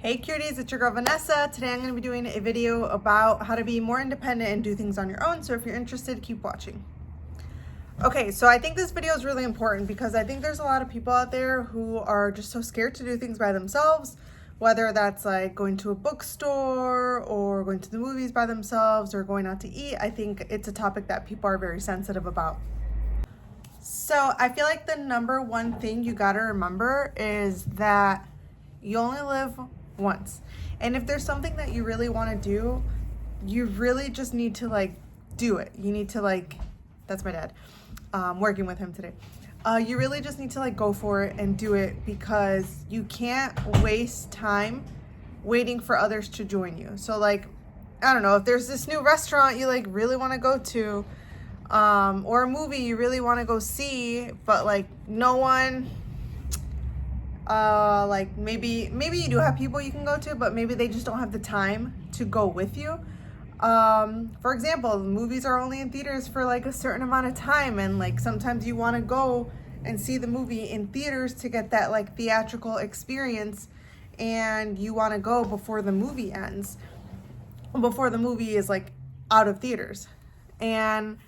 Hey cuties, it's your girl Vanessa. Today I'm going to be doing a video about how to be more independent and do things on your own. So if you're interested, keep watching. Okay, so I think this video is really important because I think there's a lot of people out there who are just so scared to do things by themselves, whether that's like going to a bookstore or going to the movies by themselves or going out to eat. I think it's a topic that people are very sensitive about. So I feel like the number one thing you got to remember is that you only live once. And if there's something that you really want to do, you really just need to do it. You need to that's my dad, working with him today. You really just need to go for it and do it because you can't waste time waiting for others to join you. So I don't know, if there's this new restaurant you really want to go to, or a movie you really want to go see, but no one, maybe you do have people you can go to, but maybe they just don't have the time to go with you. For example, movies are only in theaters for a certain amount of time, and sometimes you want to go and see the movie in theaters to get that theatrical experience, and you want to go before the movie ends, before the movie is out of theaters. And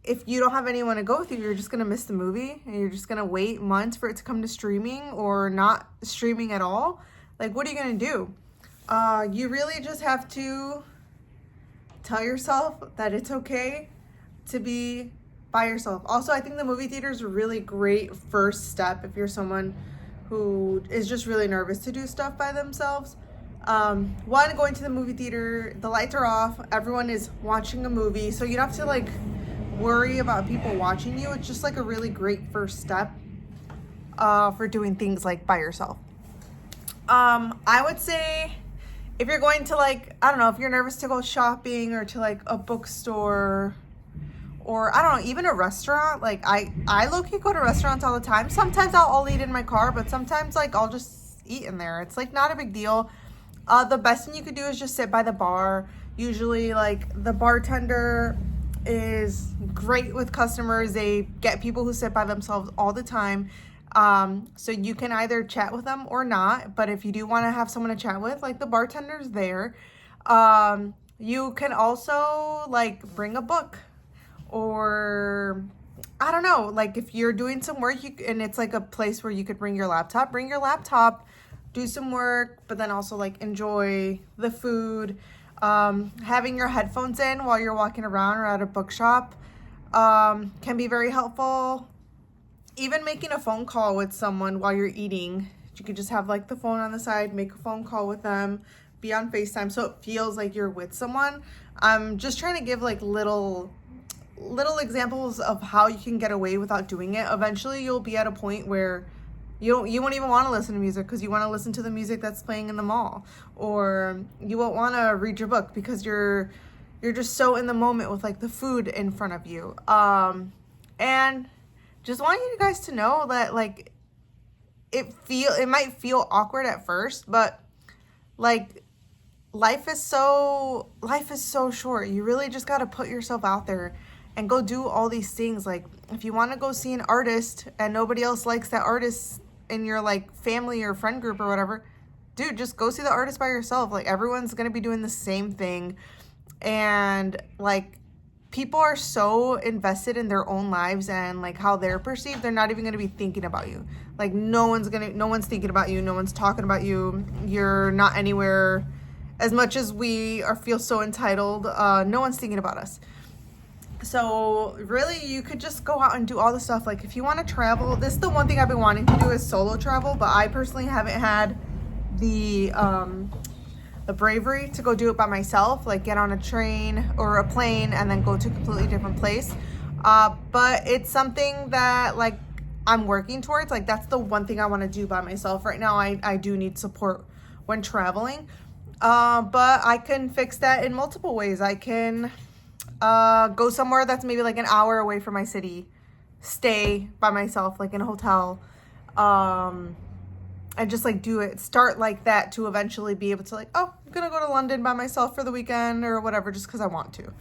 if you don't have anyone to go with you, you're just going to miss the movie and you're just going to wait months for it to come to streaming or not streaming at all. What are you going to do? You really just have to tell yourself that it's okay to be by yourself. Also, I think the movie theater is a really great first step if you're someone who is just really nervous to do stuff by themselves. One, going to the movie theater, the lights are off, everyone is watching a movie, so you don't have to worry about people watching you. It's just a really great first step for doing things by yourself. I would say if you're going to I don't know, if you're nervous to go shopping or to a bookstore or I don't know, even a restaurant, I low-key go to restaurants all the time. Sometimes I'll eat in my car, but sometimes I'll just eat in there. It's not a big deal. The best thing you could do is just sit by the bar. Usually the bartender is great with customers. They get people who sit by themselves all the time. So you can either chat with them or not, but if you do want to have someone to chat with, the bartender's there. You can also bring a book, or I don't know, if you're doing some work and it's a place where you could bring your laptop, do some work, but then also enjoy the food. Having your headphones in while you're walking around or at a bookshop can be very helpful. Even making a phone call with someone while you're eating, you could just have the phone on the side, make a phone call with them, be on FaceTime so it feels like you're with someone. I'm just trying to give little examples of how you can get away without doing it. Eventually you'll be at a point where you won't even want to listen to music because you want to listen to the music that's playing in the mall, or you won't want to read your book because you're just so in the moment with the food in front of you. And just want you guys to know that it might feel awkward at first, but life is so short. You really just got to put yourself out there and go do all these things. If you want to go see an artist and nobody else likes that artist in your family or friend group or whatever, dude, just go see the artist by yourself. Everyone's gonna be doing the same thing, and people are so invested in their own lives and how they're perceived, they're not even gonna be thinking about you. No one's thinking about you, no one's talking about you, you're not anywhere. As much as we feel so entitled, no one's thinking about us. So really, you could just go out and do all the stuff. If you want to travel, this is the one thing I've been wanting to do, is solo travel, but I personally haven't had the bravery to go do it by myself, get on a train or a plane and then go to a completely different place. But it's something that I'm working towards. That's the one thing I want to do by myself right now. I do need support when traveling, but I can fix that in multiple ways. I can go somewhere that's maybe an hour away from my city, stay by myself in a hotel, and just do it, start that, to eventually be able to oh, I'm gonna go to London by myself for the weekend or whatever, just because I want to.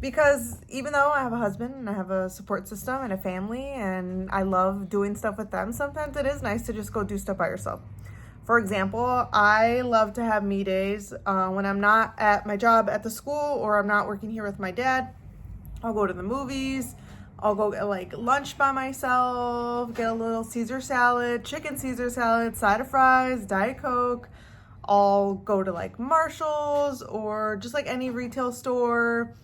Because even though I have a husband and I have a support system and a family and I love doing stuff with them, sometimes it is nice to just go do stuff by yourself. For example, I love to have me days when I'm not at my job at the school or I'm not working here with my dad. I'll go to the movies. I'll go get like lunch by myself, get a little Caesar salad, chicken Caesar salad, side of fries, Diet Coke. I'll go to like Marshall's or just like any retail store.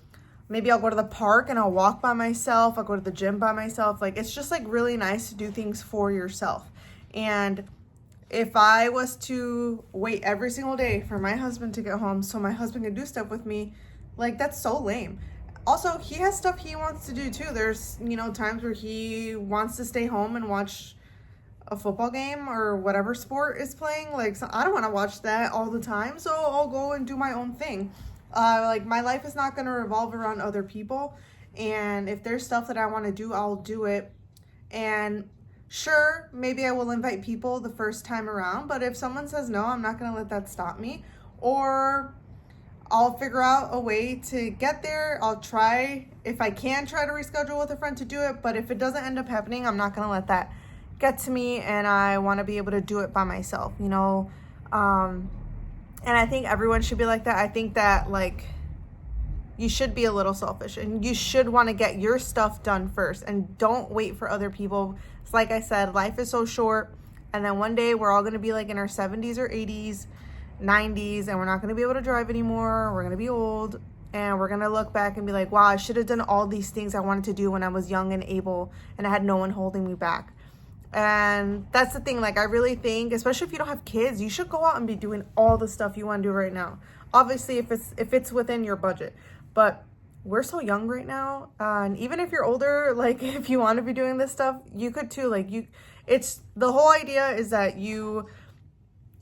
Maybe I'll go to the park and I'll walk by myself. I'll go to the gym by myself. Like, it's just like really nice to do things for yourself. And if I was to wait every single day for my husband to get home so my husband can do stuff with me, like, that's so lame. Also, he has stuff he wants to do too. There's, times where he wants to stay home and watch a football game or whatever sport is playing. Like, so I don't want to watch that all the time, so I'll go and do my own thing. Like, my life is not going to revolve around other people. And if there's stuff that I want to do, I'll do it. And sure, maybe I will invite people the first time around, but if someone says no, I'm not going to let that stop me. Or I'll figure out a way to get there. I'll try, if I can, try to reschedule with a friend to do it. But if it doesn't end up happening, I'm not going to let that get to me, and I want to be able to do it by myself, and I think everyone should be like that. I think that, like, you should be a little selfish and you should want to get your stuff done first and don't wait for other people. It's like I said, life is so short, and then one day we're all going to be like in our 70s or 80s, 90s, and we're not going to be able to drive anymore. We're going to be old, and we're going to look back and be like, wow, I should have done all these things I wanted to do when I was young and able and I had no one holding me back. And that's the thing, like, I really think, especially if you don't have kids, you should go out and be doing all the stuff you want to do right now. Obviously, if it's within your budget. But we're so young right now, and even if you're older, like, if you want to be doing this stuff, you could too. Like, it's the whole idea is that you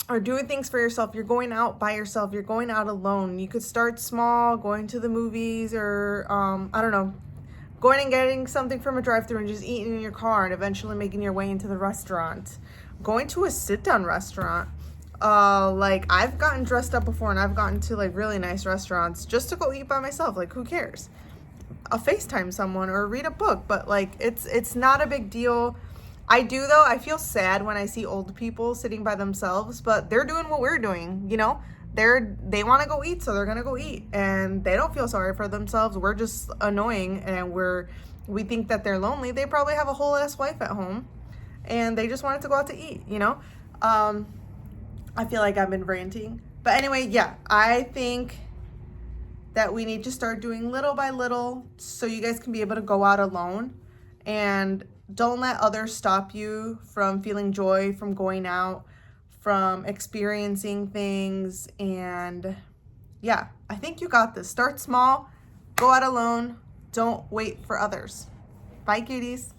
are doing things for yourself. You're going out by yourself. You're going out alone. You could start small, going to the movies, or I don't know, going and getting something from a drive-thru and just eating in your car and eventually making your way into the restaurant. Going to a sit-down restaurant. Like, I've gotten dressed up before and I've gotten to like really nice restaurants just to go eat by myself. Like, who cares? I'll FaceTime someone or read a book, but like, it's not a big deal. I do though. I feel sad when I see old people sitting by themselves, but they're doing what we're doing, they want to go eat, so they're going to go eat, and they don't feel sorry for themselves. We're just annoying, and we think that they're lonely. They probably have a whole ass wife at home, and they just wanted to go out to eat, I feel like I've been ranting, but anyway, yeah, I think that we need to start doing little by little so you guys can be able to go out alone, and don't let others stop you from feeling joy, from going out, from experiencing things. And yeah, I think you got this. Start small, go out alone, don't wait for others. Bye, cuties.